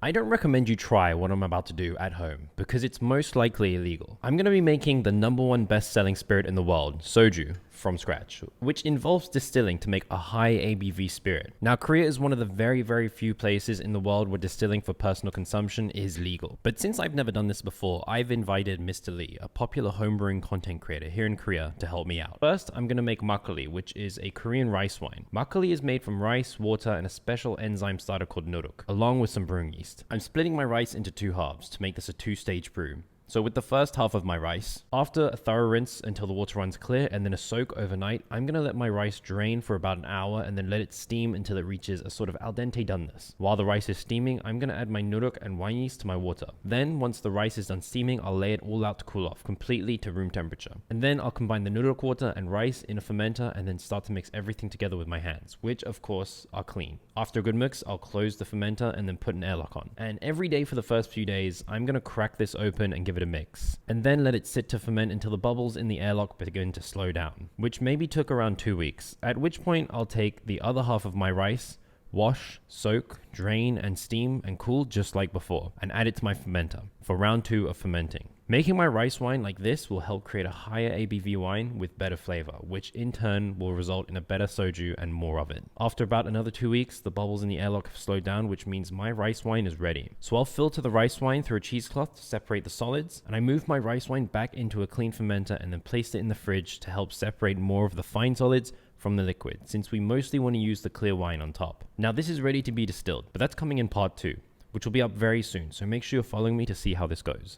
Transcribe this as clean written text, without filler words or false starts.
I don't recommend you try what I'm about to do at home because it's most likely illegal. I'm going to be making the #1 best-selling spirit in the world, Soju, from scratch, which involves distilling to make a high ABV spirit. Now, Korea is one of the very few places in the world where distilling for personal consumption is legal. But since I've never done this before, I've invited Mr. Lee, a popular homebrewing content creator here in Korea, to help me out. First, I'm going to make makgeolli, which is a Korean rice wine. Makgeolli is made from rice, water, and a special enzyme starter called nuruk, along with some brewing yeast. I'm splitting my rice into 2 halves to make this a 2-stage brew. So with the first half of my rice, after a thorough rinse until the water runs clear and then a soak overnight, I'm going to let my rice drain for about an hour and then let it steam until it reaches a sort of al dente doneness. While the rice is steaming, I'm going to add my nuruk and wine yeast to my water. Then, once the rice is done steaming, I'll lay it all out to cool off completely to room temperature. And then I'll combine the nuruk water and rice in a fermenter and then start to mix everything together with my hands, which of course are clean. After a good mix, I'll close the fermenter and then put an airlock on. And every day for the first few days, I'm going to crack this open and give it a mix, and then let it sit to ferment until the bubbles in the airlock begin to slow down, which maybe took around 2 weeks, at which point I'll take the other half of my rice, wash, soak, drain, and steam and cool just like before, and add it to my fermenter for round 2 of fermenting. Making my rice wine like this will help create a higher ABV wine with better flavor, which in turn will result in a better soju and more of it. After about another 2 weeks, the bubbles in the airlock have slowed down, which means my rice wine is ready. So I'll filter the rice wine through a cheesecloth to separate the solids, and I move my rice wine back into a clean fermenter and then place it in the fridge to help separate more of the fine solids from the liquid, since we mostly want to use the clear wine on top. Now this is ready to be distilled, but that's coming in part 2, which will be up very soon, so make sure you're following me to see how this goes.